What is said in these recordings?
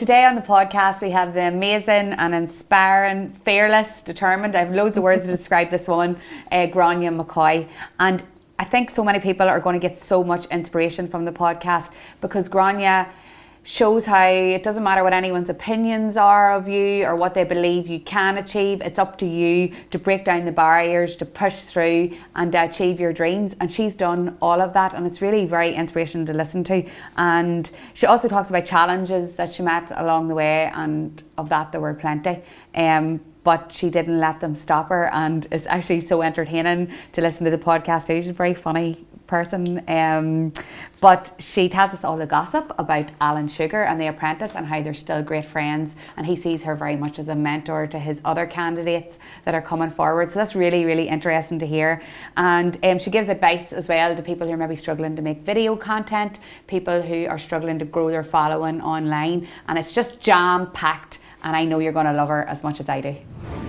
Today on the podcast we have the amazing and inspiring, fearless, determined, I have loads of words to describe this woman, Grainne McCoy. And I think so many people are going to get so much inspiration from the podcast because Grainne shows how it doesn't matter what anyone's opinions are of you or what they believe you can achieve. It's up to you to break down the barriers, to push through and achieve your dreams. And she's done all of that, and it's really very inspirational to listen to. And she also talks about challenges that she met along the way, and of that there were plenty. But she didn't let them stop her, and it's actually so entertaining to listen to the podcast too. She's a very funny person, but she tells us all the gossip about Alan Sugar and the Apprentice and how they're still great friends, and he sees her very much as a mentor to his other candidates that are coming forward. So that's really, really interesting to hear. And she gives advice as well to people who are maybe struggling to make video content, people who are struggling to grow their following online, and it's just jam-packed, and I know you're going to love her as much as I do.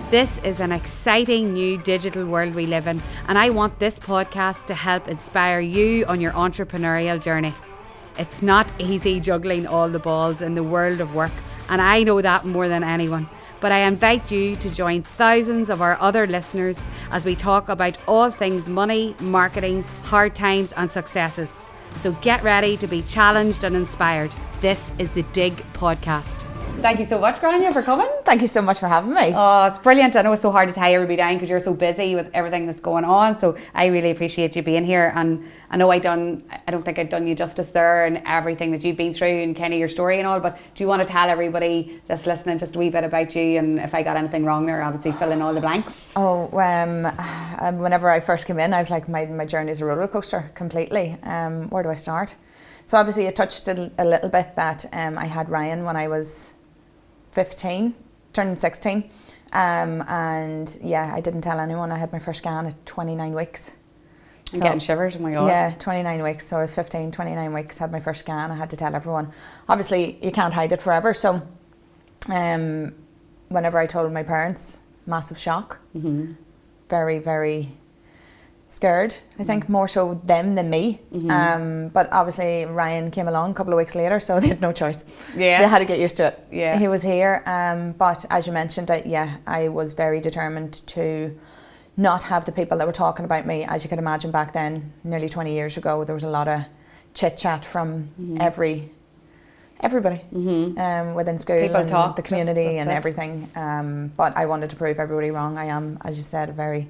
This is an exciting new digital world we live in, and I want this podcast to help inspire you on your entrepreneurial journey. It's not easy juggling all the balls in the world of work, and I know that more than anyone. But I invite you to join thousands of our other listeners as we talk about all things money, marketing, hard times and successes. So get ready to be challenged and inspired. This is the Dig Podcast. Thank you so much, Grainne, for coming. Thank you so much for having me. Oh, it's brilliant. I know it's so hard to tie everybody down because you're so busy with everything that's going on. So I really appreciate you being here. And I know I don't think I've done you justice there and everything that you've been through and kind of your story and all. But do you want to tell everybody that's listening just a wee bit about you? And if I got anything wrong there, obviously fill in all the blanks. Oh, whenever I first came in, I was like, my journey is a roller coaster completely. Where do I start? So obviously it touched a little bit that I had Ryan when I was 15, turning 16, and yeah, I didn't tell anyone. I had my first scan at 29 weeks. I'm getting shivers, oh my God. Yeah, 29 weeks, so I was 15, 29 weeks, had my first scan. I had to tell everyone. Obviously, you can't hide it forever, so whenever I told my parents, massive shock. Mm-hmm. Very, very scared, I think, more so them than me. Mm-hmm. But obviously Ryan came along a couple of weeks later, so they had no choice. Yeah, they had to get used to it. Yeah, he was here. But as you mentioned, I was very determined to not have the people that were talking about me. As you can imagine, back then, nearly 20 years ago, there was a lot of chit chat from everybody within school people and talk, the community and everything. But I wanted to prove everybody wrong. I am, as you said, a very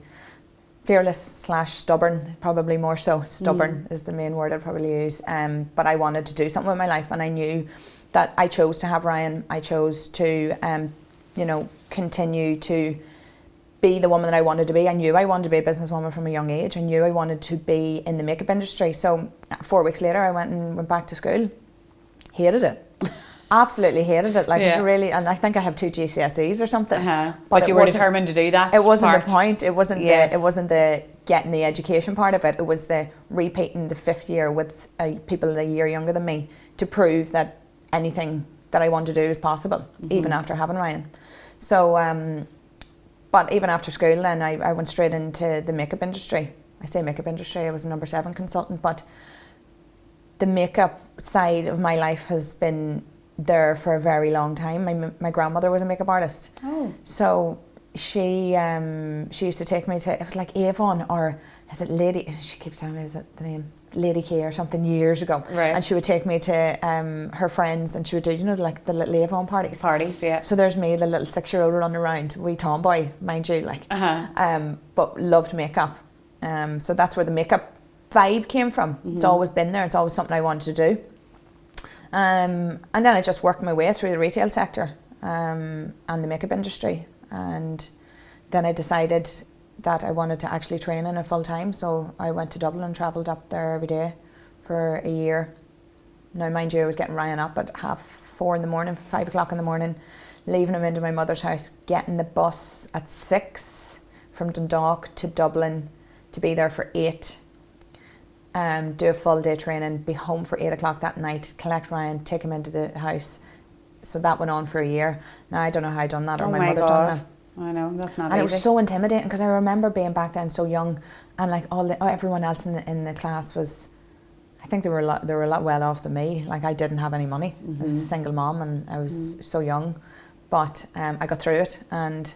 fearless / stubborn, probably more so. Stubborn is the main word I'd probably use. But I wanted to do something with my life, and I knew that I chose to have Ryan. I chose to, continue to be the woman that I wanted to be. I knew I wanted to be a businesswoman from a young age. I knew I wanted to be in the makeup industry. So 4 weeks later, I went back to school. Hated it. Absolutely hated it. Really, and I think I have 2 GCSEs or something. Uh-huh. But you were determined to do that. It wasn't the point. It wasn't the getting the education part of it. It was the repeating the 5th year with people a year younger than me to prove that anything that I wanted to do is possible, even after having Ryan. So, but even after school, then I went straight into the makeup industry. I say makeup industry. I was a number 7 consultant, but the makeup side of my life has been there for a very long time. My grandmother was a makeup artist. Oh. So she used to take me to, it was like Avon, or is it Lady, she keeps telling me, is it the name? Lady K or something, years ago. Right. And she would take me to her friends, and she would do, like the little Avon parties. Parties, yeah. So there's me, the little 6-year-old running around, wee tomboy, mind you, but loved makeup. So that's where the makeup vibe came from. It's always been there. It's always something I wanted to do. And then I just worked my way through the retail sector and the makeup industry, and then I decided that I wanted to actually train in it full time, so I went to Dublin and travelled up there every day for a year. Now mind you, I was getting Ryan up at 4:30 in the morning, 5 o'clock in the morning, leaving him into my mother's house, getting the bus at 6 from Dundalk to Dublin to be there for 8. Do a full day training, be home for 8 o'clock that night, collect Ryan, take him into the house. So that went on for a year. Now I don't know how I done that, or my mother done that. I know, that's not easy. And it was so intimidating because I remember being back then so young, and like everyone else in the class was I think they were a lot well off than me. Like, I didn't have any money. I was a single mom and I was so young, but I got through it, and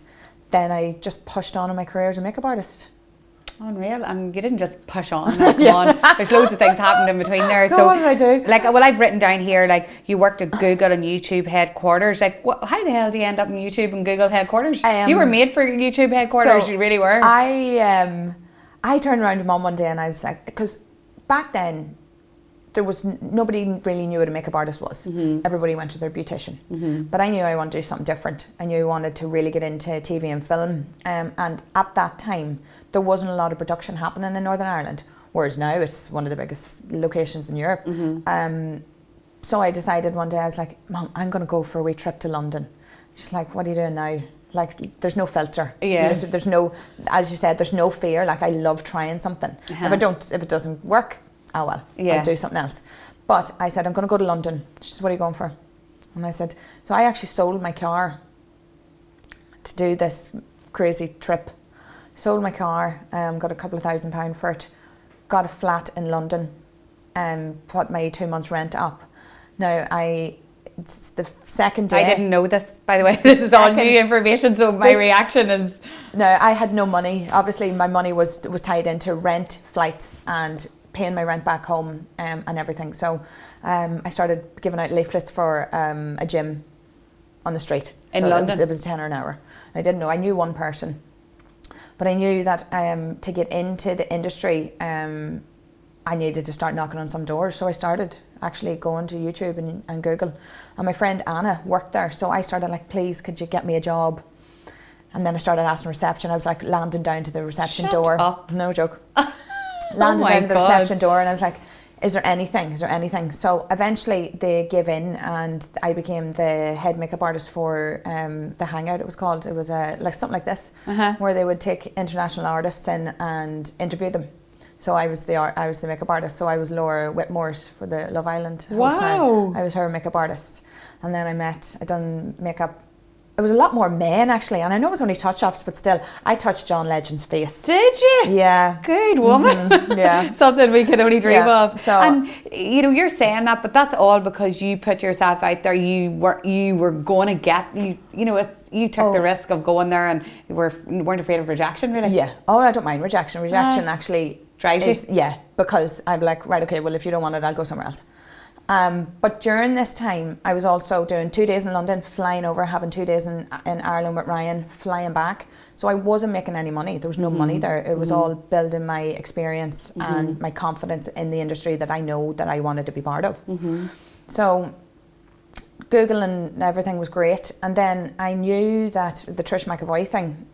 then I just pushed on in my career as a makeup artist. Unreal. And you didn't just push on and come on. There's loads of things happened in between there. So what did I do? Like, well, I've written down here, like, you worked at Google and YouTube headquarters. Like, how the hell do you end up in YouTube and Google headquarters? You were made for YouTube headquarters. So you really were. I turned around to Mum one day and I was like, because back then there was nobody really knew what a makeup artist was. Everybody went to their beautician. But I knew I wanted to do something different. I knew I wanted to really get into TV and film. And at that time, there wasn't a lot of production happening in Northern Ireland, whereas now it's one of the biggest locations in Europe. So I decided one day, I was like, Mom, I'm going to go for a wee trip to London. She's like, what are you doing now? Like, there's no filter. There's no, as you said, there's no fear. Like, I love trying something. If it doesn't work, oh well, I'll do something else. But I said, I'm going to go to London. She said, what are you going for? And I said, so I actually sold my car to do this crazy trip. Sold my car, got a couple of £1,000 for it, got a flat in London, and put my 2 months rent up. Now, it's the second day. I didn't know this, by the way. This is all new information, so my reaction is... No, I had no money. Obviously, my money was tied into rent, flights, and paying my rent back home, and everything. So I started giving out leaflets for a gym on the street. In London? It was a tenner an hour. I didn't know. I knew one person. But I knew that to get into the industry, I needed to start knocking on some doors. So I started actually going to YouTube and Google. And my friend Anna worked there. So I started like, please, could you get me a job? And then I started asking reception. I was like landing down to the reception door. Up. No joke. Landed down to the reception door and I was like, is there anything? So eventually they gave in and I became the head makeup artist for the Hangout, it was called. It was like something like this, where they would take international artists in and interview them. So I was the makeup artist. So I was Laura Whitmore's for the Love Island host now. I was her makeup artist. And then I done makeup. It was a lot more men actually, and I know it was only touch-ups, but still, I touched John Legend's face. Did you? Yeah. Good woman. Yeah. Something we could only dream of. So, and you're saying that, but that's all because you put yourself out there. You were going to get you took the risk of going there, and you weren't afraid of rejection, really. Yeah. Oh, I don't mind rejection. Rejection actually drives you. Yeah, because I'm like, right, okay, well, if you don't want it, I'll go somewhere else. But during this time, I was also doing 2 days in London, flying over, having 2 days in Ireland with Ryan, flying back. So I wasn't making any money. There was no money there. It was all building my experience and my confidence in the industry that I know that I wanted to be part of. So Google and everything was great. And then I knew that the Trish McEvoy thing,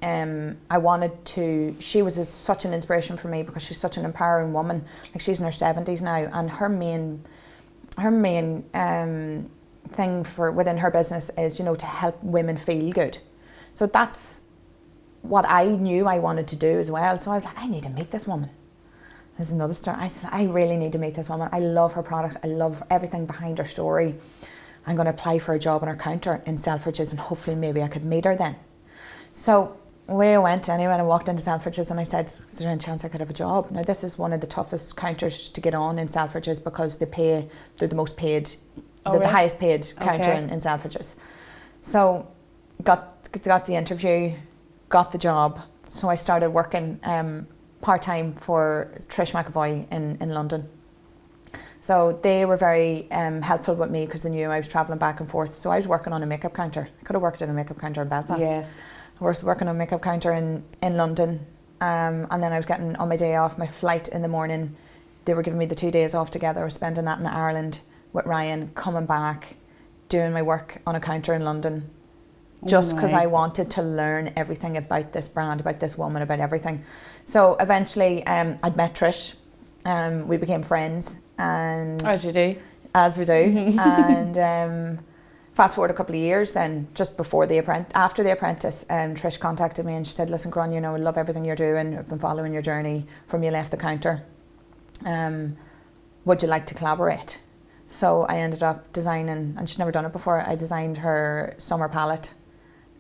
I wanted to, she was such an inspiration for me because she's such an empowering woman. Like, she's in her 70s now, and her main thing for within her business is, to help women feel good. So that's what I knew I wanted to do as well. So I was like, I need to meet this woman. This is another story. I said, I really need to meet this woman. I love her products. I love everything behind her story. I'm going to apply for a job on her counter in Selfridges, and hopefully maybe I could meet her then. So away I went anyway, and I walked into Selfridges and I said, is there any chance I could have a job? Now, this is one of the toughest counters to get on in Selfridges because they're the most paid, the highest paid counter in Selfridges. So got the interview, got the job. So I started working part-time for Trish McEvoy in London. So they were very helpful with me because they knew I was travelling back and forth. So I was working on a makeup counter. I could have worked at a makeup counter in Belfast. Yes. I was working on a makeup counter in London, and then I was getting, on my day off, my flight in the morning, they were giving me the 2 days off together. I was spending that in Ireland with Ryan, coming back, doing my work on a counter in London, just because I wanted to learn everything about this brand, about this woman, about everything. So eventually I'd met Trish, we became friends. And as you do. As we do. And fast forward a couple of years then, just before after the Apprentice, Trish contacted me and she said, listen, Grainne, I love everything you're doing. I've been following your journey from you left the counter. Would you like to collaborate? So I ended up designing, and she'd never done it before, I designed her summer palette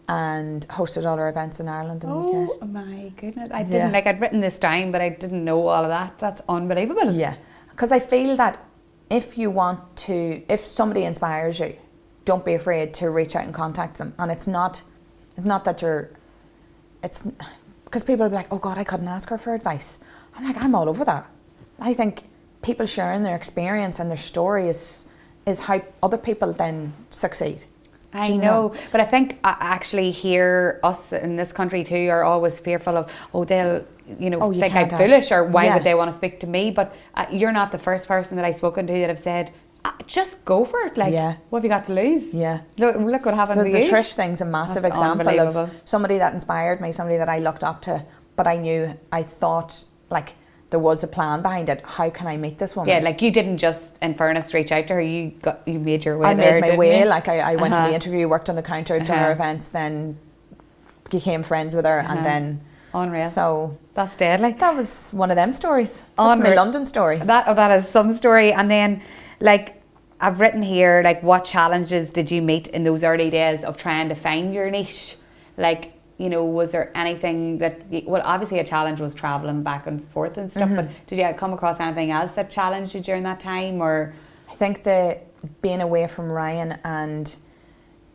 and hosted all her events in Ireland and the UK. Oh my goodness. I didn't, I'd written this down, but I didn't know all of that. That's unbelievable. Yeah. Because I feel that if somebody inspires you, don't be afraid to reach out and contact them. And it's not that it's because people will be like, oh God, I couldn't ask her for advice. I'm like, I'm all over that. I think people sharing their experience and their story is how other people then succeed. I know, but I think actually here, us in this country too, are always fearful of, they'll, think I'm foolish, or why would they want to speak to me? But you're not the first person that I've spoken to that have said, just go for it. Like, what have you got to lose? Yeah. Look what happened to you. So the Trish thing's a massive example of somebody that inspired me, somebody that I looked up to, but I thought, like, there was a plan behind it. How can I meet this woman? Yeah, like you didn't just, in fairness, reach out to her. You made your way. I made my way. Like I went to the interview, worked on the counter, done her events, then became friends with her, and then. Unreal. So that's deadly. That was one of them stories. That's my London story. That is some story. And then, like, I've written here, like, what challenges did you meet in those early days of trying to find your niche? Like, was there anything that, obviously a challenge was travelling back and forth and stuff, but did you come across anything else that challenged you during that time? Or I think being away from Ryan, and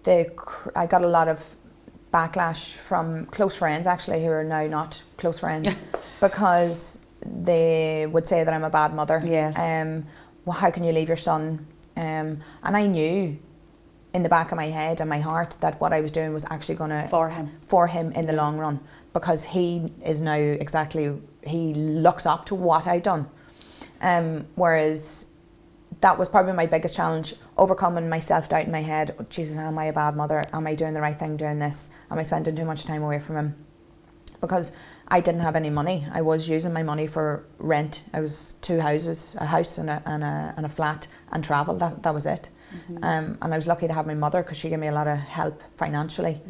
I got a lot of backlash from close friends actually, who are now not close friends, because they would say that I'm a bad mother. Yes. Well, how can you leave your son? And I knew in the back of my head and my heart that what I was doing was actually going to for him in the long run, because he is now he looks up to what I'd done, whereas that was probably my biggest challenge, overcoming my self-doubt in my head. Oh, Jesus, am I a bad mother? Am I doing the right thing doing this? Am I spending too much time away from him? Because I didn't have any money. I was using my money for rent. I was 2 houses, a house and a flat, and travel. That was it. And I was lucky to have my mother, because she gave me a lot of help financially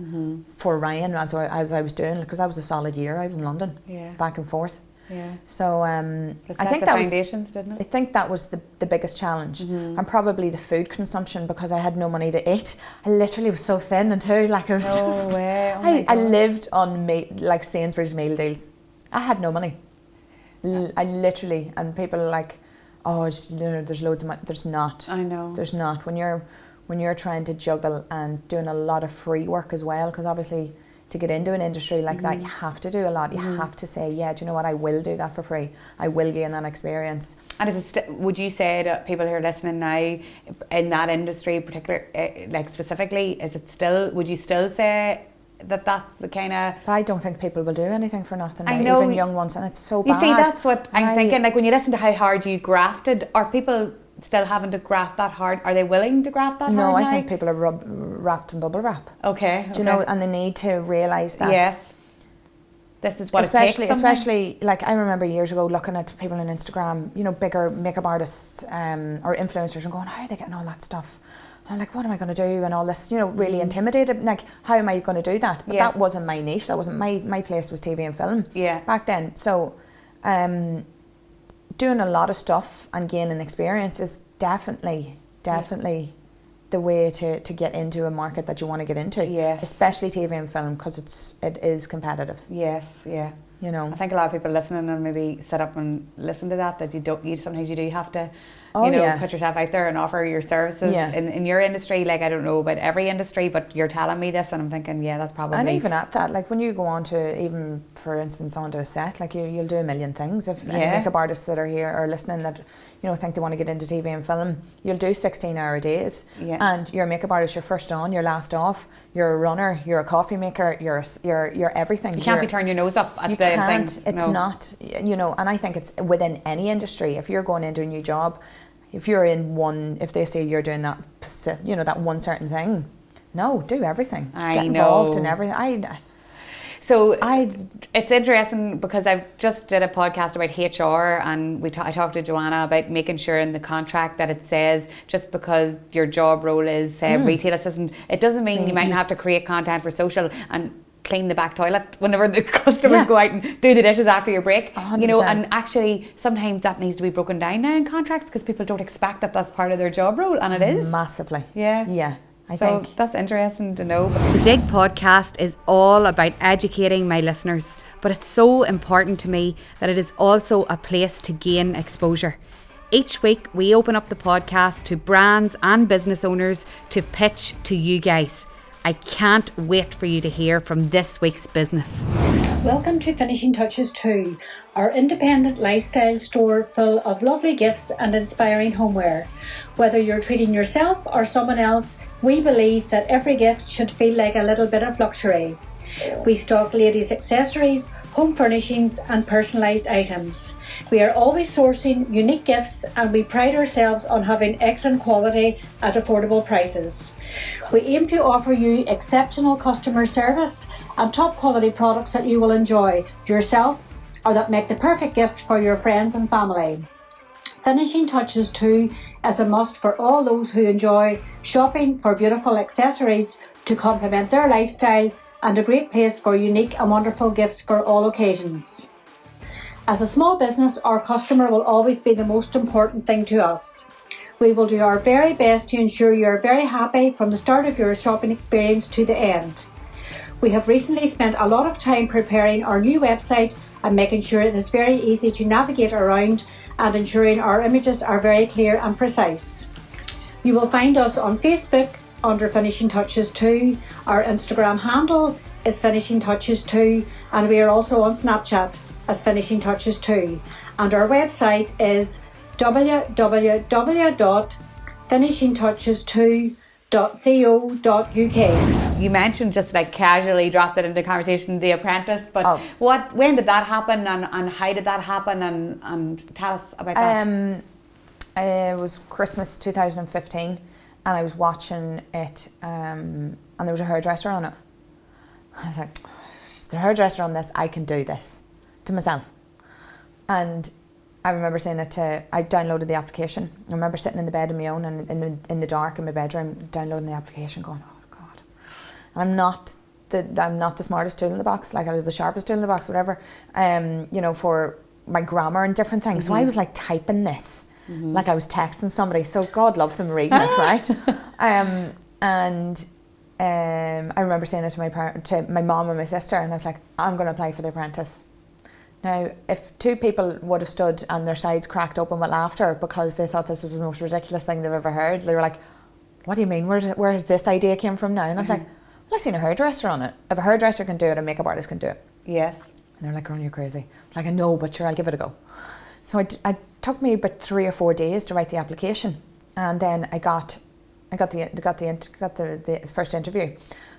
for Ryan as I was doing, because that was a solid year. I was in London, back and forth. Yeah. So I think that foundations, didn't it? I think that was the biggest challenge, and probably the food consumption, because I had no money to eat. I literally was so thin, and too, like, I was I lived on like Sainsbury's meal deals. I had no money. I literally, and people are like, oh, there's loads of money. There's not. I know. There's not. When you're trying to juggle and doing a lot of free work as well, because obviously to get into an industry like that, you have to do a lot. You have to say, yeah, do you know what? I will do that for free. I will gain that experience. And would you say to people who are listening now in that industry, like specifically, would you still say that's the kind of... I don't think people will do anything for nothing. I know, even young ones, and it's so bad. You see, that's what I'm thinking. Like, when you listen to how hard you grafted, are people still having to graft that hard? Are they willing to graft that hard? No, I think people are wrapped in bubble wrap. Okay. Do you know? And they need to realise that. Yes. This is what it takes. Especially, like, I remember years ago looking at people on Instagram, bigger makeup artists or influencers, and going, how are they getting all that stuff? And I'm like, what am I going to do? And all this, really intimidated. Like, how am I going to do that? But that wasn't my niche. That wasn't my place. Was TV and film. Yeah. Back then, so doing a lot of stuff and gaining experience is definitely the way to get into a market that you want to get into. Yes. Especially TV and film, because it is competitive. Yes. Yeah. I think a lot of people listening and maybe sit up and listen to that sometimes you do have to put yourself out there and offer your services in your industry. Like, I don't know about every industry, but you're telling me this and I'm thinking, that's probably... And even at that, like, when you go on to, even for instance, onto a set, like, you'll do a million things. If any makeup artists that are here are listening that think they want to get into TV and film, you'll do 16-hour days, and you're a makeup artist. You're first on, you're last off, you're a runner, you're a coffee maker, you're everything. You can't be turning your nose up at the things. It's not, and I think it's within any industry. If you're going into a new job, if you're in one, if they say you're doing that, that one certain thing, no, do everything. Get involved in everything. It's interesting, because I've just did a podcast about HR, and I talked to Joanna about making sure in the contract that it says, just because your job role is retail assistant, it doesn't mean you might have to create content for social and clean the back toilet whenever the customers go out and do the dishes after your break. 100%. And actually sometimes that needs to be broken down now in contracts, because people don't expect that that's part of their job role, and it is massively. I think that's interesting to know. The Dig podcast is all about educating my listeners, but it's so important to me that it is also a place to gain exposure. Each week, we open up the podcast to brands and business owners to pitch to you guys. I can't wait for you to hear from this week's business. Welcome to Finishing Touches 2, our independent lifestyle store full of lovely gifts and inspiring homeware. Whether you're treating yourself or someone else, we believe that every gift should feel like a little bit of luxury. We stock ladies' accessories, home furnishings and personalised items. We are always sourcing unique gifts and we pride ourselves on having excellent quality at affordable prices. We aim to offer you exceptional customer service and top quality products that you will enjoy yourself or that make the perfect gift for your friends and family. Finishing Touches 2 is a must for all those who enjoy shopping for beautiful accessories to complement their lifestyle, and a great place for unique and wonderful gifts for all occasions. As a small business, our customer will always be the most important thing to us. We will do our very best to ensure you are very happy from the start of your shopping experience to the end. We have recently spent a lot of time preparing our new website and making sure it is very easy to navigate around and ensuring our images are very clear and precise. You will find us on Facebook under Finishing Touches 2. Our Instagram handle is Finishing Touches 2, and we are also on Snapchat as Finishing Touches 2. And our website is www.finishingtouches2.co.uk. You mentioned just like casually dropped it into conversation, The Apprentice, but when did that happen and how did that happen and tell us about that? It was Christmas 2015 and I was watching it and there was a hairdresser on it. I was like, there's a hairdresser on this, I can do this, to myself. And I remember saying it I downloaded the application. I remember sitting in the bed on my own and in the dark in my bedroom downloading the application going, oh God. I'm not the smartest tool in the box, like I was the sharpest tool in the box, whatever, for my grammar and different things. Mm-hmm. So I was like typing this, like I was texting somebody. So God love them reading it, right? I remember saying it to my mom and my sister, and I was like, I'm going to apply for The Apprentice. Now, if two people would have stood and their sides cracked open with laughter because they thought this was the most ridiculous thing they've ever heard, they were like, what do you mean? Where has this idea came from now? And I was like, well, I've seen a hairdresser on it. If a hairdresser can do it, a makeup artist can do it. Yes. And they're like, Ron, you're crazy. It's like, I know, but sure, I'll give it a go. So it took me about 3 or 4 days to write the application. And then I got the first interview.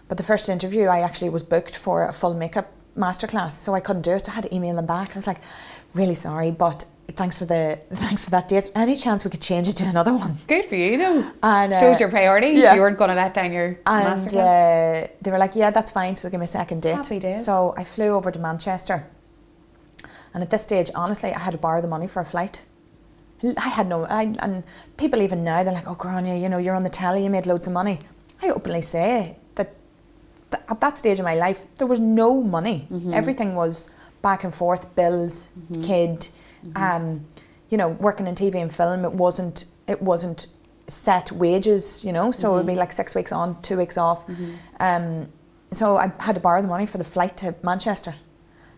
But the first interview, I actually was booked for a full makeup masterclass, so I couldn't do it. So I had to email them back. I was like, really sorry, but thanks for that date. Any chance we could change it to another one? Good for you though. And shows your priorities. Yeah. You weren't going to let down your masterclass. They were like, yeah, that's fine. So they gave me a second date. Happy days. So I flew over to Manchester, and at this stage, honestly, I had to borrow the money for a flight. I had no, and people even now, they're like, oh, Grainne, you're on the telly, you made loads of money. I openly say that at that stage of my life, there was no money. Mm-hmm. Everything was back and forth, bills, kid, working in TV and film. It wasn't set wages, so it would be like 6 weeks on, 2 weeks off. So I had to borrow the money for the flight to Manchester.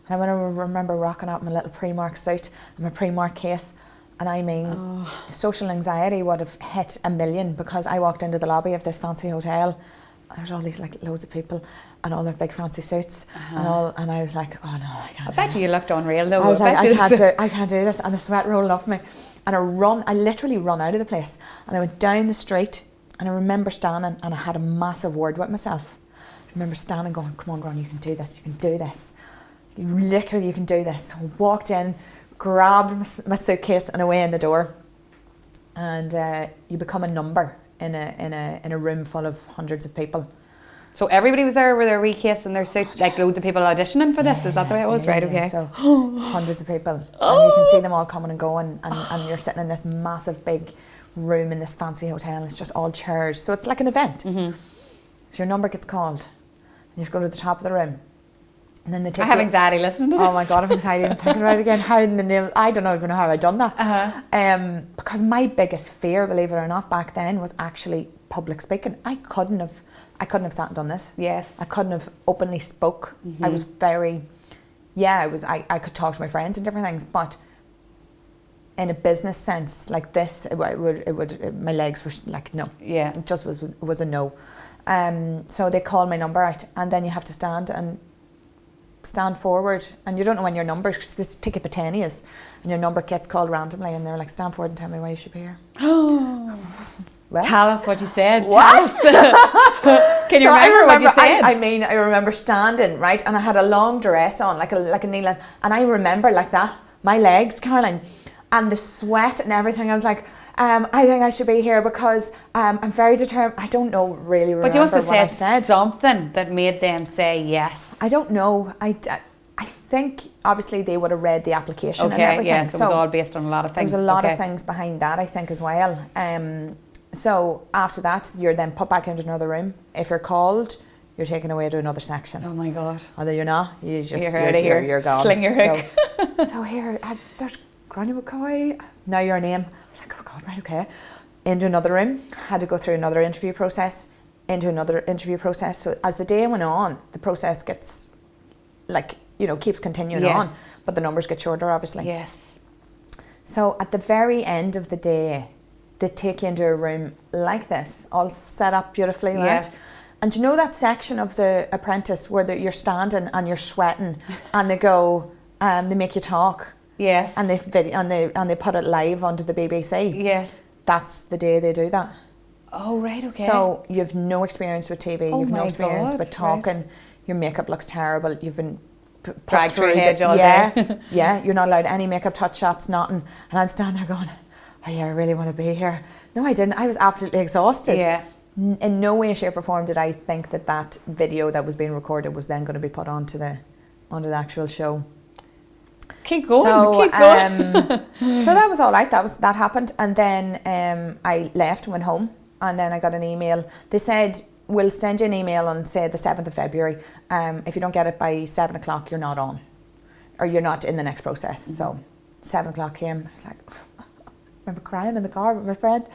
And I remember rocking out my little Primark suit and my Primark case. And I mean, social anxiety would have hit 1 million because I walked into the lobby of this fancy hotel. There's all these like loads of people and all their big fancy suits and I was like, oh no, I can't. I bet you looked unreal though. I was like, I can't do this, and the sweat rolled off me, and I literally run out of the place, and I went down the street, and I remember standing, and I had a massive word with myself. I remember standing, going, come on, Grainne, you can do this, you can do this. Literally, you can do this. So I walked in, grabbed my suitcase, and away in the door. And you become a number in a room full of hundreds of people. So everybody was there with their wee case and their suit, like loads of people auditioning for this. Is that the way it was? Right, okay. So hundreds of people, and you can see them all coming and going, and you're sitting in this massive big room in this fancy hotel, and it's just all chairs. So it's like an event. So your number gets called, and you have to go to the top of the room. And then they take. I have anxiety listening to this. Oh my god, I have anxiety even thinking about it again. How in the name? I don't even know how I done that. Because my biggest fear, believe it or not, back then was actually public speaking. I couldn't have sat and done this. Yes. I couldn't have openly spoke. I was very, I could talk to my friends and different things, but in a business sense, like this, it would my legs were like, no. Yeah. It just was a no. So they call my number out, and then you have to stand forward, and you don't know when your number, because this ticket for 10 is, and your number gets called randomly, and they're like, stand forward and tell me why you should be here. Well, tell us what you said. What? Tell us. Can you remember what you said? I remember standing, right, and I had a long dress on, like a knee-length, and I remember like that, my legs, Caroline, and the sweat and everything. I was like, I think I should be here because I'm very determined. I don't know, really remember. But you must have what said something that made them say yes. I don't know. I think obviously they would have read the application and everything. Yes, it was all based on a lot of things. There was a lot of things behind that, I think, as well. So after that, you're then put back into another room. If you're called, you're taken away to another section. Oh my God. Although you're not, you're out of here. You're gone. Sling your hook. So here, there's Grainne McCoy. Now your name. I was like, oh God, right, okay. Into another room. Had to go through another interview process. Into another interview process. So as the day went on, the process gets, like, keeps continuing on. But the numbers get shorter, obviously. Yes. So at the very end of the day, they take you into a room like this, all set up beautifully, right? Yes. And you know that section of the Apprentice where you're standing and you're sweating, and they go, they make you talk. Yes. And they put it live onto the BBC. Yes. That's the day they do that. Oh, right, okay. So you've no experience with TV, you've no experience with talking, right. Your makeup looks terrible, you've been dragged through your head all day. Yeah, you're not allowed any makeup touch-ups, nothing. And I'm standing there going, oh yeah, I really want to be here. No, I didn't. I was absolutely exhausted. Yeah. In no way, shape or form did I think that video that was being recorded was then going to be put onto the actual show. Keep going. So that was all right. That happened, and then I left and went home, and then I got an email. They said, we'll send you an email on, say, the 7th of February. If you don't get it by 7 o'clock, you're not on, or you're not in the next process. Mm-hmm. So 7 o'clock came. I was like, I remember crying in the car with my friend,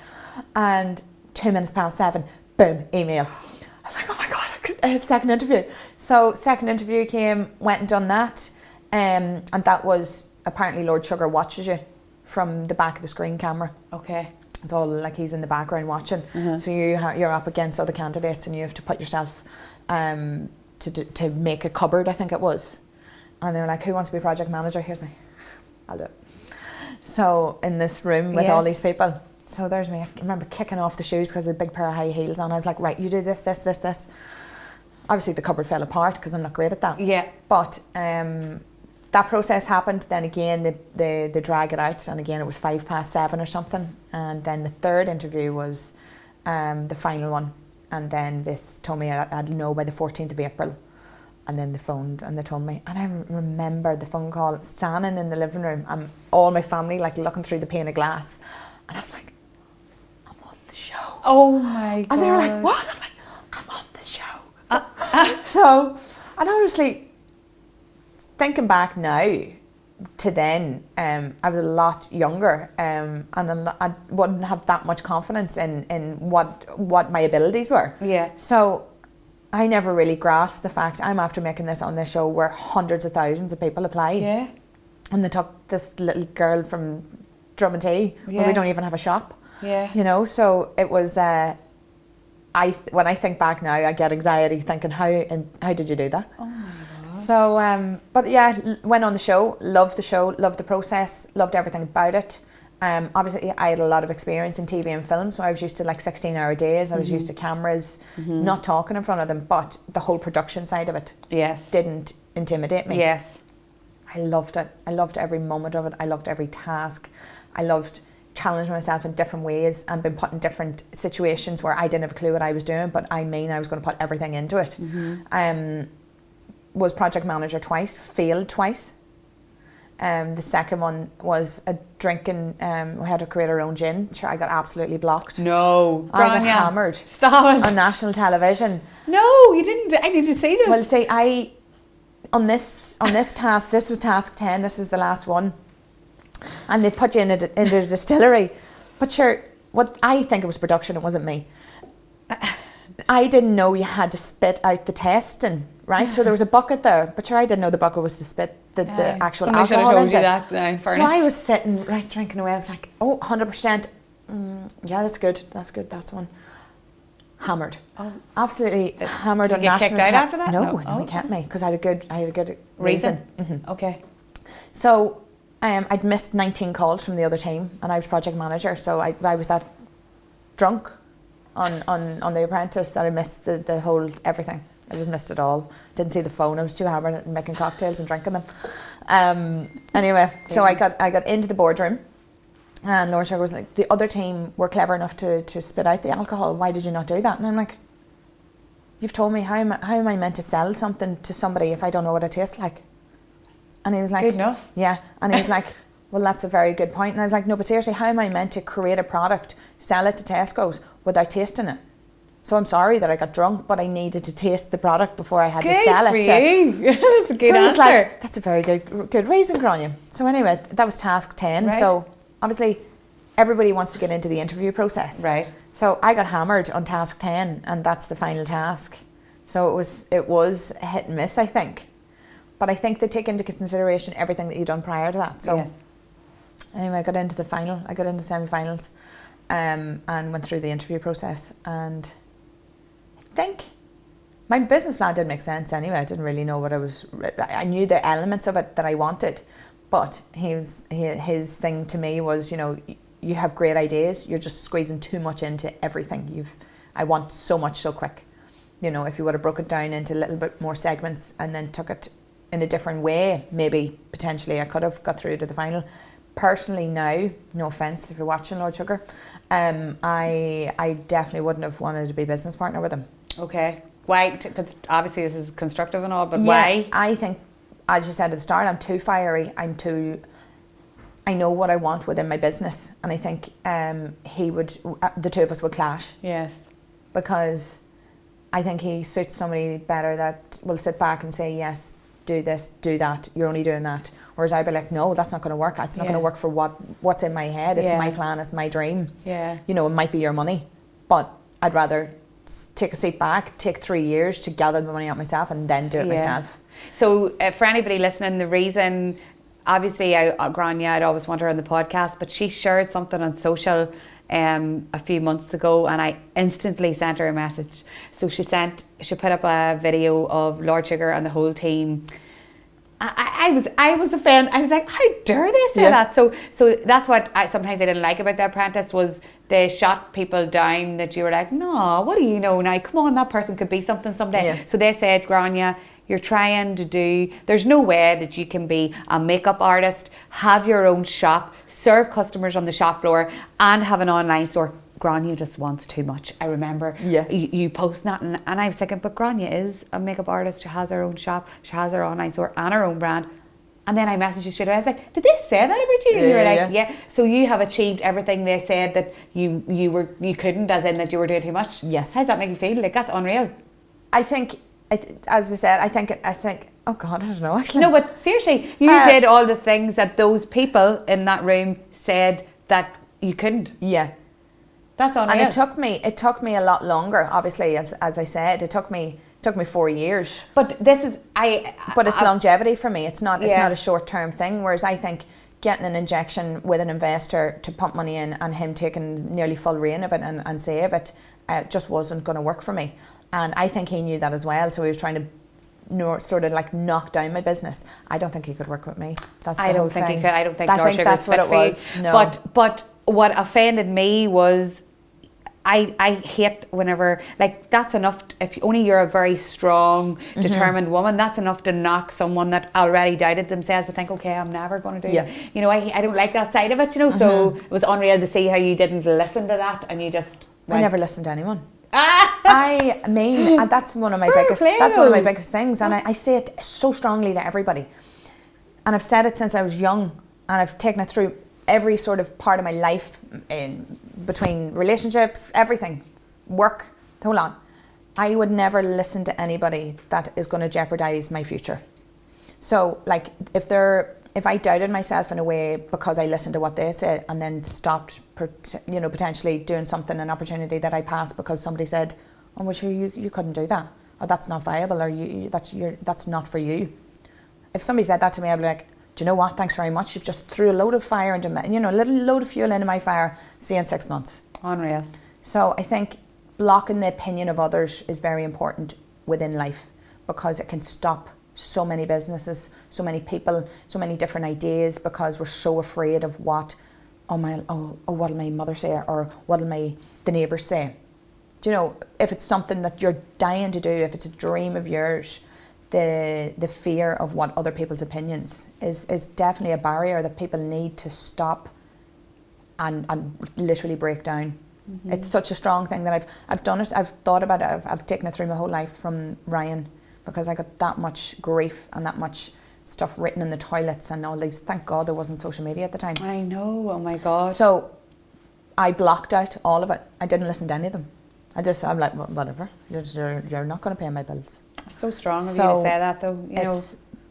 and 2 minutes past 7, boom, email. I was like, oh my God, second interview. So second interview came, went and done that. And that was, apparently Lord Sugar watches you from the back of the screen camera. Okay. It's all like he's in the background watching. Mm-hmm. So you're up against other candidates, and you have to put yourself to make a cupboard, I think it was. And they were like, who wants to be project manager? Here's me. I'll do it. So in this room with all these people. So there's me. I remember kicking off the shoes because I had a big pair of high heels on. I was like, right, you do this, this, this, this. Obviously the cupboard fell apart because I'm not great at that. Yeah. But that process happened. Then again, they drag it out, and again it was 7 or something. And then the third interview was the final one. And then this told me I'd know by the 14th of April. And then they phoned and they told me, and I remember the phone call, standing in the living room, and all my family like looking through the pane of glass, and I was like, I'm on the show. Oh my God. And they were like, what? I'm like, I'm on the show. So, and obviously, thinking back now to then, I was a lot younger, and I wouldn't have that much confidence in what my abilities were. Yeah. So I never really grasped the fact I'm after making this on this show where hundreds of thousands of people apply. Yeah. And they took this little girl from Drummontea, where we don't even have a shop. Yeah. So it was. When I think back now, I get anxiety thinking, how did you do that? Oh my God. So, but yeah, went on the show, loved the process, loved everything about it. Obviously, I had a lot of experience in TV and film, so I was used to like 16-hour days. I was used to cameras, not talking in front of them, but the whole production side of it didn't intimidate me. Yes. I loved it. I loved every moment of it. I loved every task. I loved challenging myself in different ways and been put in different situations where I didn't have a clue what I was doing, but I was going to put everything into it. Was project manager twice, failed twice. The second one was a drinking, we had to create our own gin. Sure, I got absolutely blocked. No, I got hammered. Stop it. On national television. No, you didn't. I need to see this. Well, see, on this task, this was task 10, this was the last one. And they put you into a distillery. But sure, what I think it was production, it wasn't me. I didn't know you had to spit out the testing, right? So there was a bucket there, but sure, I didn't know the bucket was to spit the actual Somebody should have alcohol told you into it. that now, in So fairness. I was sitting, like, drinking away. I was like, oh, 100%. Yeah, that's good. That's one. Hammered. Oh. Absolutely hammered Did on you get national kicked out after that? No, No. he kept me because I had a good Reason? reason. Okay. So I'd missed 19 calls from the other team, and I was project manager. So I was that drunk on the Apprentice that I missed the whole everything. I just missed it all. Didn't see the phone. I was too hammered at making cocktails and drinking them. Anyway, so I got into the boardroom. And Laura Sugar was like, the other team were clever enough to spit out the alcohol. Why did you not do that? And I'm like, you've told me, how am I meant to sell something to somebody if I don't know what it tastes like? And he was like, Good enough. Yeah. And he was like, well, that's a very good point. And I was like, no, but seriously, how am I meant to create a product, sell it to Tesco's without tasting it? So I'm sorry that I got drunk, but I needed to taste the product before I had to sell it. Good for you. That's a good So he was answer. like, that's a very good reason, Grainne. So anyway, that was task 10. Right. So obviously, everybody wants to get into the interview process. Right. So I got hammered on task 10, and that's the final task. So it was a hit and miss, I think. But I think they take into consideration everything that you've done prior to that. So Yes. anyway, I got into the final. I got into semi-finals, and went through the interview process. And I think my business plan did make sense anyway. I didn't really know what I knew the elements of it that I wanted. But his thing to me was, you have great ideas, you're just squeezing too much into everything. I want so much so quick. If you would have broke it down into a little bit more segments and then took it in a different way, maybe potentially I could have got through to the final. Personally now, no offence if you're watching, Lord Sugar, I definitely wouldn't have wanted to be business partner with him. Okay. Why? Because obviously this is constructive and all, but Yeah, why? I think, as you said at the start, I'm too fiery. I know what I want within my business, and I think the two of us would clash. Yes. Because I think he suits somebody better that will sit back and say, yes, do this, do that, you're only doing that. Whereas I'd be like, no, that's not going to work. It's not going to work for what's in my head. It's my plan, it's my dream. Yeah. It might be your money, but I'd rather take a seat back, take 3 years to gather the money out myself and then do it myself. So for anybody listening, the reason, obviously Grainne, I'd always want her on the podcast, but she shared something on social a few months ago, and I instantly sent her a message. So she put up a video of Lord Sugar and the whole team. I was offended. I was like, how dare they say that? So that's what sometimes I didn't like about The Apprentice, was they shot people down that you were like, no, what do you know now? Come on, that person could be something someday. Yeah. So they said, Grainne, you're trying to there's no way that you can be a makeup artist, have your own shop, serve customers on the shop floor, and have an online store. Grainne just wants too much. I remember you posting that, and I was thinking, but Grainne is a makeup artist. She has her own shop, she has her online store and her own brand. And then I messaged you straight away. I was like, did they say that about you? And you were like, yeah. So you have achieved everything they said that you couldn't, as in that you were doing too much. Yes. How does that make you feel? Like, that's unreal. I think, as I said, I think. Oh God, I don't know actually. No, but seriously, you did all the things that those people in that room said that you couldn't. Yeah. That's unreal. And it took me a lot longer, obviously, as I said. It took me 4 years. But this is But it's longevity for me. It's not a short term thing. Whereas I think getting an injection with an investor to pump money in and him taking nearly full reign of it and save it just wasn't going to work for me. And I think he knew that as well. So he was trying to sort of like knock down my business. I don't think he could work with me. That's the I don't whole think thing. he could. I don't think Laura Sugar's that's what fit it for you. was. No. But what offended me was I hate whenever, like, that's enough. If only you're a very strong, determined woman, that's enough to knock someone that already doubted themselves to think, okay, I'm never going to do it. I don't like that side of it, so it was unreal to see how you didn't listen to that and you just I never listened to anyone. And that's one of my biggest things, and I say it so strongly to everybody, and I've said it since I was young, and I've taken it through every sort of part of my life, in between relationships, everything, work, the whole lot. I would never listen to anybody that is going to jeopardize my future. So like if I doubted myself in a way because I listened to what they said and then stopped, potentially doing something, an opportunity that I passed because somebody said, oh, well, sure, you couldn't do that, or that's not viable, or that's not for you. if somebody said that to me, I'd be like, do you know what? Thanks very much. You've just threw a load of fire into my, a little load of fuel into my fire. See you in 6 months. Unreal. So I think blocking the opinion of others is very important within life, because it can stop so many businesses, so many people, so many different ideas, because we're so afraid of what, what'll my mother say, or what'll the neighbours say. Do you know, if it's something that you're dying to do, if it's a dream of yours, the fear of what other people's opinions is definitely a barrier that people need to stop and literally break down. Mm-hmm. It's such a strong thing that I've done it, I've thought about it, I've taken it through my whole life from Ryan, because I got that much grief and that much stuff written in the toilets and all these. Thank God there wasn't social media at the time. I know, oh my God. So I blocked out all of it. I didn't listen to any of them. I'm like, whatever, you're not going to pay my bills. So strong of you to say that, though.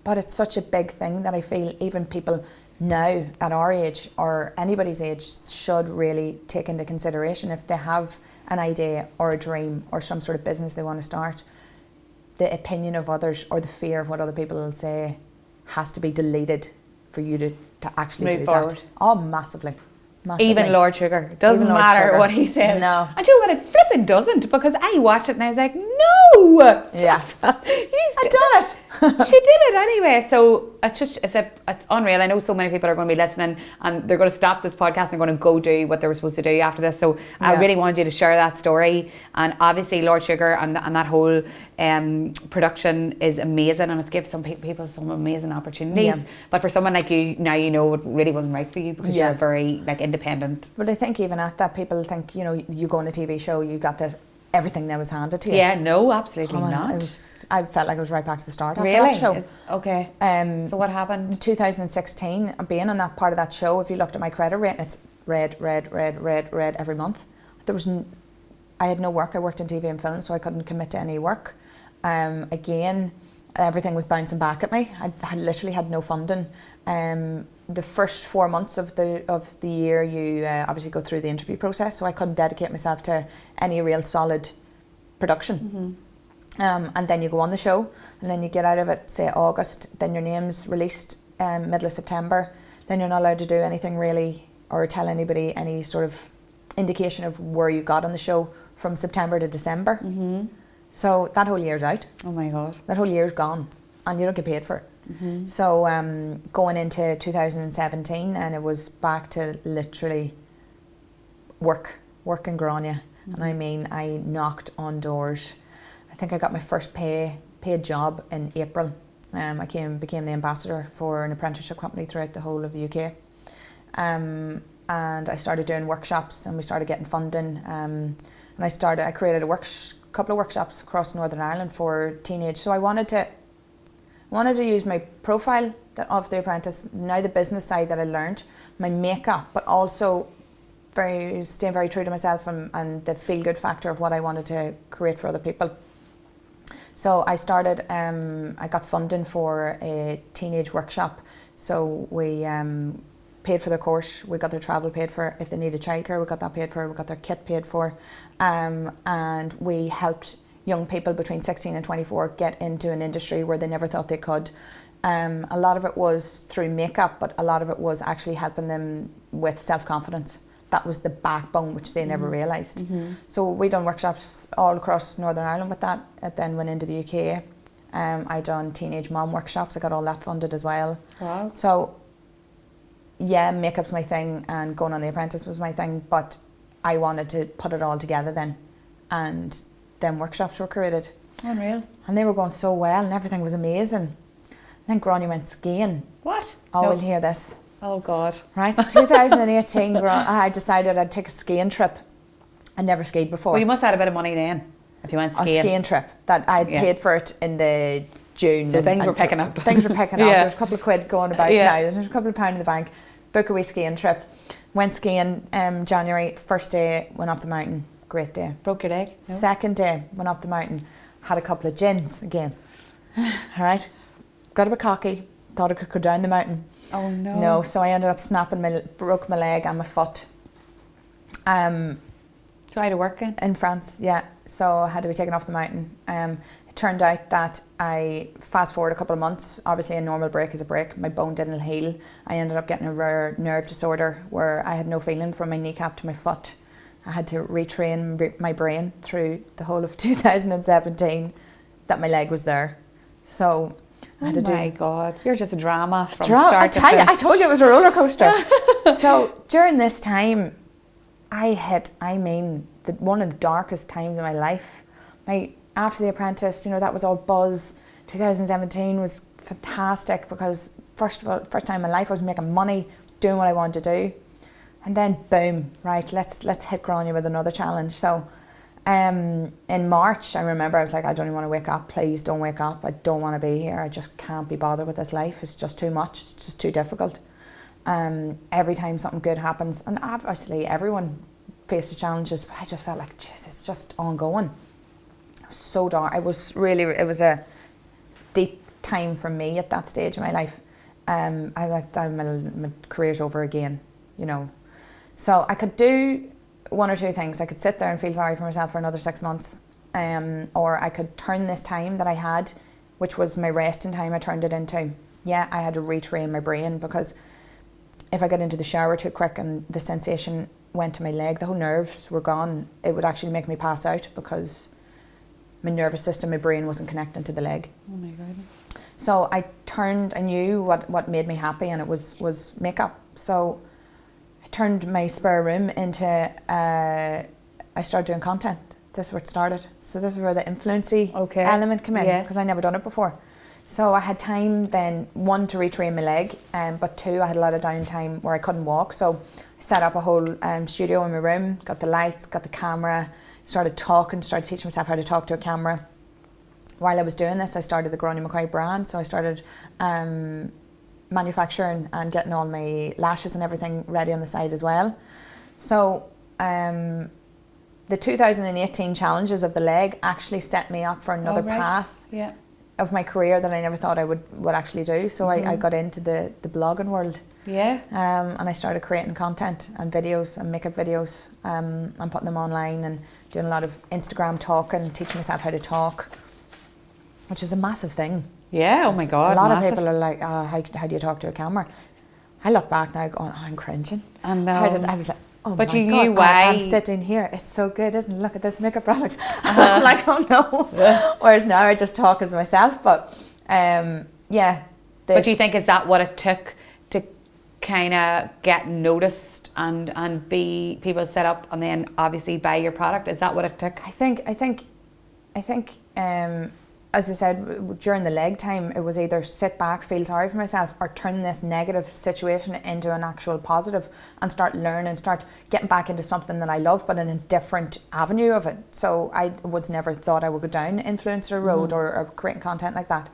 But it's such a big thing that I feel even people now at our age or anybody's age should really take into consideration if they have an idea or a dream or some sort of business they want to start. The opinion of others or the fear of what other people will say has to be deleted for you to actually move do forward. That. Oh, massively. Massively. Even Lord Sugar. Doesn't matter what he says. No. I do what it flipping doesn't, because I watched it and I was like, no! Yeah. I done it. She did it anyway. So it's unreal. I know so many people are going to be listening and they're going to stop this podcast and going to go do what they were supposed to do after this. So I really wanted you to share that story. And obviously Lord Sugar and that whole production is amazing, and it's given some people some amazing opportunities. Yeah. But for someone like you, now you know it really wasn't right for you, because you're very independent. But I think even at that, people think, you go on a TV show, you got this, everything that was handed to you. Yeah, no, absolutely not. I felt like I was right back to the start after really? that show. Okay. So what happened? In 2016, being on that part of that show, if you looked at my credit rate, it's red every month. I had no work. I worked in TV and film, so I couldn't commit to any work. Again, everything was bouncing back at me. I literally had no funding. The first 4 months of the year, you obviously go through the interview process, so I couldn't dedicate myself to any real solid production. Mm-hmm. And then you go on the show, and then you get out of it, say August, then your name's released middle of September, then you're not allowed to do anything really, or tell anybody any sort of indication of where you got on the show from September to December. Mm-hmm. So that whole year's out. Oh my God. That whole year's gone, and you don't get paid for it. Mm-hmm. So going into 2017, and it was back to literally work in Grainne. Mm-hmm. And I mean, I knocked on doors. I think I got my first paid job in April. I became the ambassador for an apprenticeship company throughout the whole of the UK. And I started doing workshops, and we started getting funding. And I created a couple of workshops across Northern Ireland for teenage. So I wanted to use my profile of the Apprentice, now the business side that I learned, my makeup, but also staying very true to myself and the feel good factor of what I wanted to create for other people. So I started, I got funding for a teenage workshop. So we paid for their course, we got their travel paid for. If they needed childcare, we got that paid for, we got their kit paid for. And we helped young people between 16 and 24 get into an industry where they never thought they could. A lot of it was through makeup, but a lot of it was actually helping them with self-confidence. That was the backbone, which they never realised. Mm-hmm. So we done workshops all across Northern Ireland with that. It then went into the UK. I done teenage mom workshops. I got all that funded as well. Wow. So yeah, makeup's my thing, and going on The Apprentice was my thing, but I wanted to put it all together then, and then workshops were created. Unreal. And they were going so well, and everything was amazing. Then Grainne went skiing. What? Oh, no. We'll hear this. Oh God. Right, so 2018, I decided I'd take a skiing trip. I'd never skied before. Well, you must have had a bit of money then, if you went skiing. A skiing trip that I'd paid for it in the June. So things were picking up. Things were picking up. There's a couple of quid going about now. There's a couple of pound in the bank. Book a wee skiing trip. Went skiing January. First day, went up the mountain. Great day. Broke your leg? No? Second day, went up the mountain. Had a couple of gins again. All right. Got a bit cocky. Thought I could go down the mountain. Oh no. No, so I ended up broke my leg and my foot. Try to work in France, yeah. So I had to be taken off the mountain. It It turned out that I fast forward a couple of months. Obviously, a normal break is a break. My bone didn't heal. I ended up getting a rare nerve disorder where I had no feeling from my kneecap to my foot. I had to retrain my brain through the whole of 2017 that my leg was there. So I had to do. Oh my God, you're just a drama from start to finish. finish. I told you it was a roller coaster. So during this time, I hit, one of the darkest times of my life. After The Apprentice, that was all buzz. 2017 was fantastic because first time in my life I was making money, doing what I wanted to do. And then boom, right, let's hit Grainne with another challenge. So in March, I remember I was like, I don't even want to wake up. Please don't wake up. I don't want to be here. I just can't be bothered with this life. It's just too much. It's just too difficult. Every time something good happens, and obviously everyone faces challenges, but I just felt like, jeez, it's just ongoing. It was so dark. It was a deep time for me at that stage of my life. I like my career's over again, So I could do one or two things. I could sit there and feel sorry for myself for another 6 months, or I could turn this time that I had, which was my resting time, I turned it into. Yeah, I had to retrain my brain because if I got into the shower too quick and the sensation went to my leg, the whole nerves were gone, it would actually make me pass out because my nervous system, my brain wasn't connecting to the leg. Oh my God. So I knew what made me happy, and it was makeup. So I turned my spare room into, I started doing content. This is where it started. So this is where the influency element came in, because I never done it before. So I had time then, one, to retrain my leg, but two, I had a lot of downtime where I couldn't walk. So I set up a whole studio in my room, got the lights, got the camera, started teaching myself how to talk to a camera. While I was doing this, I started the Grainne McCoy brand. So I started manufacturing and getting all my lashes and everything ready on the side as well. So the 2018 challenges of the leg actually set me up for another path of my career that I never thought I would actually do. So I got into the blogging world. Yeah. And I started creating content and videos and makeup videos and putting them online and doing a lot of Instagram talking, teaching myself how to talk, which is a massive thing. Yeah, oh my God. A lot of people are like, how do you talk to a camera? I look back now going, I'm cringing. And I was like, oh but my you God, knew why. I'm sitting here. It's so good, isn't it? Look at this makeup product. I'm like, oh no. Whereas now I just talk as myself. But yeah. But do you think is that what it took to kind of get noticed and be people set up and then obviously buy your product? Is that what it took? I think as I said, during the leg time, it was either sit back, feel sorry for myself, or turn this negative situation into an actual positive and start learning, start getting back into something that I love, but in a different avenue of it. So I was never thought I would go down influencer road or creating content like that.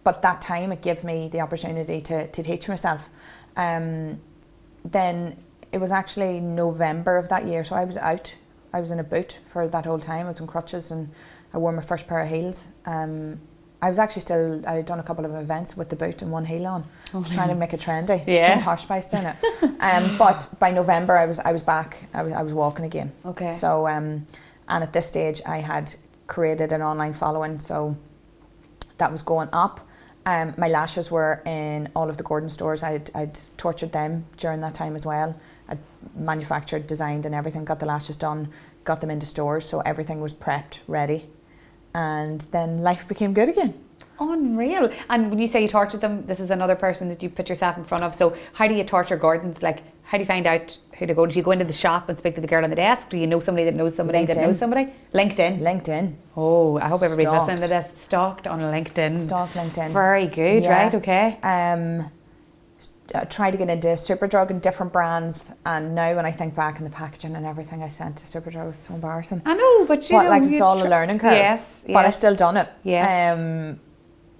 But that time, it gave me the opportunity to teach myself. Then it was actually November of that year, so I was out. I was in a boot for that whole time. I was on crutches and I wore my first pair of heels. I was actually I had done a couple of events with the boot and one heel on. I was trying to make it trendy. Yeah. Some harsh spice doing it. But by November I was back. I was walking again. Okay. So and at this stage I had created an online following, so that was going up. My lashes were in all of the Gordon stores. I'd tortured them during that time as well. I'd manufactured, designed and everything, got the lashes done, got them into stores, so everything was prepped, ready. And then life became good again. Unreal. And when you say you tortured them, this is another person that you put yourself in front of. So how do you torture Gordons? Like, how do you find out who to go? Do you go into the shop and speak to the girl on the desk? Do you know somebody that knows somebody that knows somebody? LinkedIn. Oh, I hope everybody's listening to this. Stalked on LinkedIn. Stalked LinkedIn. Very good, Yeah. right? Okay. Tried to get into Superdrug and different brands, and now when I think back in the packaging and everything I sent to Superdrug was so embarrassing. I know, but you know, like it's all a learning curve. Yes, but I still done it. Yes.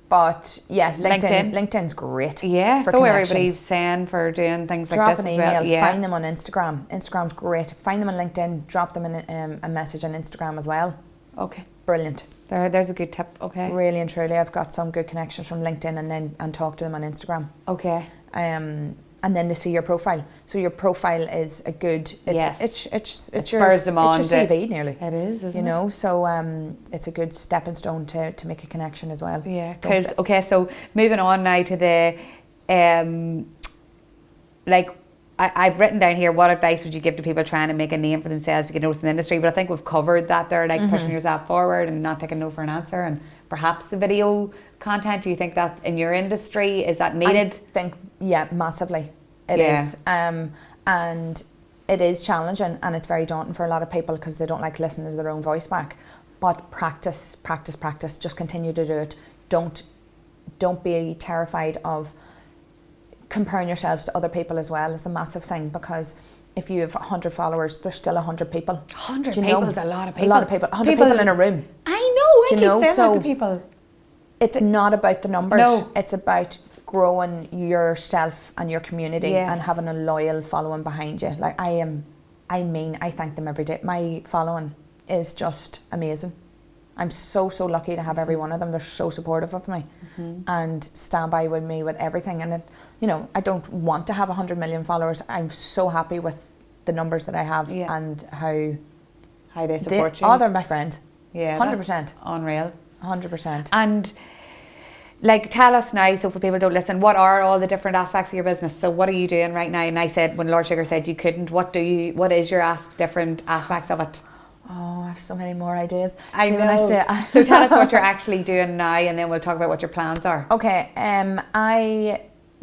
But yeah, LinkedIn's great. Yeah, for so connections. everybody's saying for doing things Drop like this an as email, well. Yeah. find them on Instagram. Instagram's great. Find them on LinkedIn, drop them in a message on Instagram as well. Okay. Brilliant. There's a good tip. Okay. Really and truly, I've got some good connections from LinkedIn and talk to them on Instagram. Okay. and then they see your profile. So your profile is a good. It's your CV nearly. It is, isn't it? You know, so it's a good stepping stone to make a connection as well. Yeah. Okay, so moving on now to the I've written down here, what advice would you give to people trying to make a name for themselves to get noticed in the industry? But I think we've covered that there, like pushing yourself forward and not taking no for an answer, and perhaps the video content. Do you think that in your industry, is that needed? I think, yeah, massively. It is. And it is challenging, and it's very daunting for a lot of people because they don't like listening to their own voice back. But practice. Just continue to do it. Don't be terrified of comparing yourselves to other people as well. It's a massive thing, because if you have 100 followers, there's still 100 people. 100 people is a lot of people. A lot of people. 100 people in a room. I know. I keep saying that to people. It's not about the numbers. No. It's about growing yourself and your community and having a loyal following behind you. Like I thank them every day. My following is just amazing. I'm so lucky to have every one of them. They're so supportive of me and stand by with me with everything. And I don't want to have 100 million followers. I'm so happy with the numbers that I have and how they support you. Oh, they're my friend. Yeah, 100%. Unreal. 100%. And like, tell us now, so for people who don't listen, what are all the different aspects of your business? So what are you doing right now? And I said, when Lord Sugar said you couldn't, what is your different aspects of it? Oh, I have so many more ideas. I know. So tell us what you're actually doing now, and then we'll talk about what your plans are. Okay.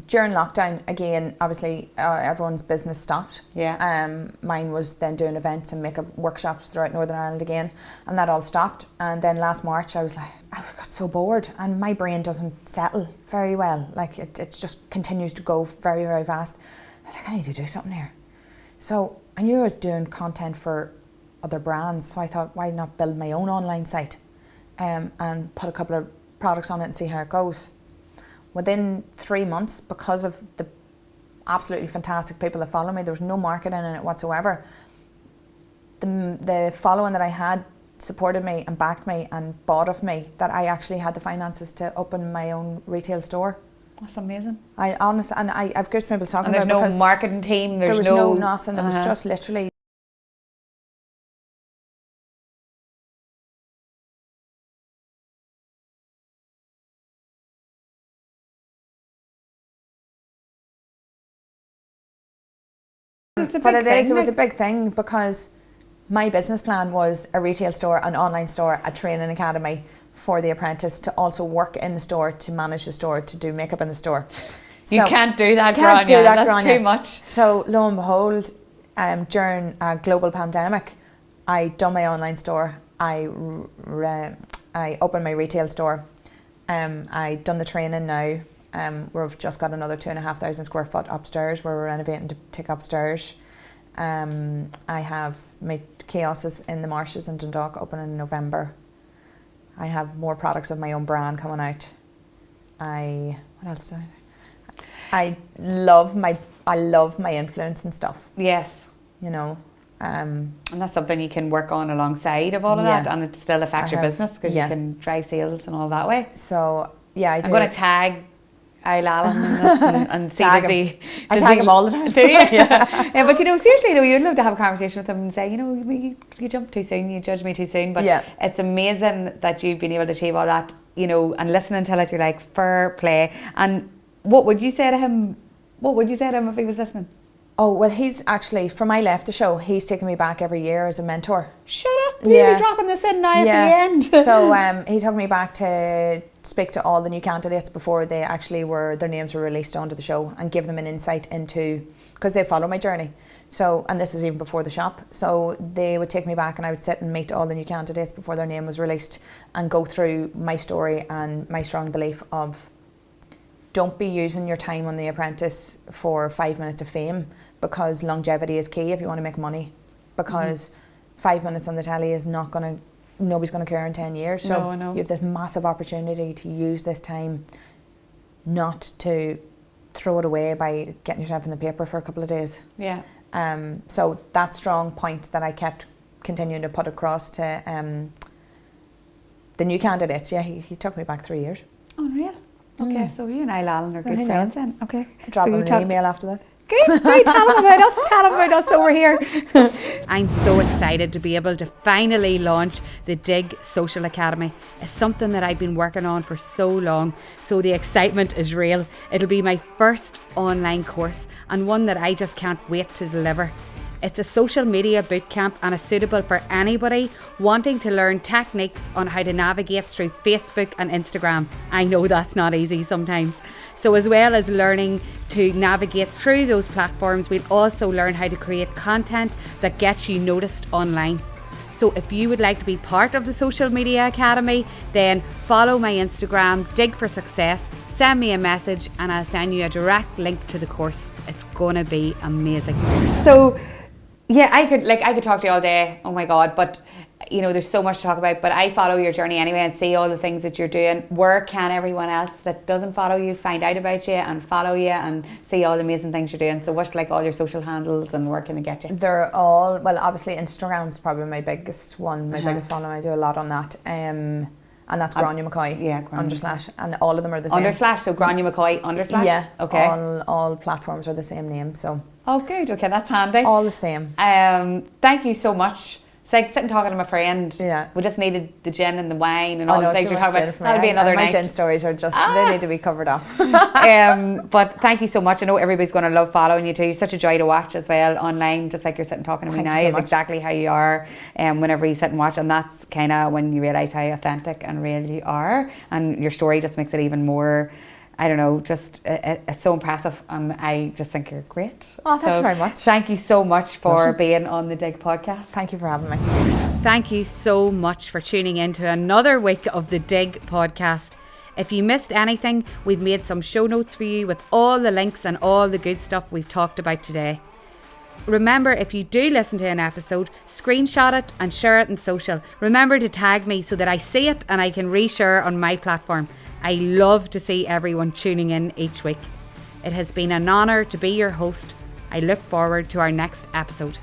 During lockdown, again, obviously everyone's business stopped. Yeah. Mine was then doing events and makeup workshops throughout Northern Ireland again, and that all stopped. And then last March, I was like, I got so bored, and my brain doesn't settle very well. Like it just continues to go very, very fast. I was like, I need to do something here. So I knew I was doing content for other brands, so I thought, why not build my own online site and put a couple of products on it and see how it goes. Within 3 months, because of the absolutely fantastic people that follow me, there was no marketing in it whatsoever. The following that I had supported me and backed me and bought of me, that I actually had the finances to open my own retail store. That's amazing. I've goosebumps talking about it. And there's no marketing team, there was no nothing, there was just literally it was a big thing, because my business plan was a retail store, an online store, a training academy for the Apprentice, to also work in the store, to manage the store, to do makeup in the store. You can't do that, Grainne. That's too much. So lo and behold, during a global pandemic, I done my online store. I opened my retail store. I done the training now. We've just got another 2,500 square foot upstairs where we're renovating to take upstairs. I have my kiosks in the Marshes in Dundalk opening in November. I have more products of my own brand coming out. What else do I love my influence and stuff. Yes. And that's something you can work on alongside of all of that, and it still affects your business, because you can drive sales and all that way. So yeah, I do. I'm going to tag Alan and see tag him. I tag him all the time. Do you? Yeah. But seriously though, you'd love to have a conversation with him and say, you jumped too soon, you judged me too soon. But it's amazing that you've been able to achieve all that, and listening to it, you're like, fair play. And what would you say to him? If he was listening? Oh, well, he's actually, from I left the show, he's taken me back every year as a mentor. Shut up. You're dropping this in now at the end. So he took me back to speak to all the new candidates before they actually their names were released onto the show, and give them an insight into, because they follow my journey. So, and this is even before the shop. So they would take me back, and I would sit and meet all the new candidates before their name was released, and go through my story and my strong belief of, don't be using your time on The Apprentice for 5 minutes of fame, because longevity is key if you want to make money. Because 5 minutes on the telly is nobody's going to care in 10 years. So you have this massive opportunity to use this time, not to throw it away by getting yourself in the paper for a couple of days. Yeah. So that strong point that I kept continuing to put across to the new candidates. Yeah, he took me back 3 years. Unreal. Okay, so you and Alan are good who friends knows? then. Okay. Drop so him you an talk- email after this. Good. Do tell him about us over here. I'm so excited to be able to finally launch the Dig Social Academy. It's something that I've been working on for so long, so the excitement is real. It'll be my first online course and one that I just can't wait to deliver. It's a social media bootcamp and is suitable for anybody wanting to learn techniques on how to navigate through Facebook and Instagram. I know that's not easy sometimes. So as well as learning to navigate through those platforms, we'll also learn how to create content that gets you noticed online. So if you would like to be part of the Social Media Academy, then follow my Instagram, Dig for Success, send me a message and I'll send you a direct link to the course. It's gonna be amazing. So yeah, I could talk to you all day. Oh my God, but you know, there's so much to talk about. But I follow your journey anyway and see all the things that you're doing. Where can everyone else that doesn't follow you find out about you and follow you and see all the amazing things you're doing? So what's like all your social handles and where can they get you? They're all, well, obviously Instagram's probably my biggest one, my biggest following. I do a lot on that. And that's Grainne McCoy. Yeah, Grainne. / and all of them are the same. / so Grainne McCoy / Yeah. Okay. All platforms are the same name, so. Oh, good. Okay, that's handy. All the same. Thank you so much. It's like sitting talking to my friend. Yeah. We just needed the gin and the wine and all the things you're talking about. That'll be another my night. gin stories are just, they need to be covered up. But thank you so much. I know everybody's going to love following you too. You're such a joy to watch as well online, just like you're sitting talking to me now. Thank you so Is much. exactly how you are whenever you sit and watch. And that's kind of when you realise how authentic and real you are. And your story just makes it even more, I don't know, just it's so impressive. I just think you're great. Oh, thanks very much. Thank you so much for being on the Dig podcast. Thank you for having me. Thank you so much for tuning in to another week of the Dig podcast. If you missed anything, we've made some show notes for you with all the links and all the good stuff we've talked about today. Remember, if you do listen to an episode, screenshot it and share it on social. Remember to tag me so that I see it and I can reshare on my platform. I love to see everyone tuning in each week. It has been an honour to be your host. I look forward to our next episode.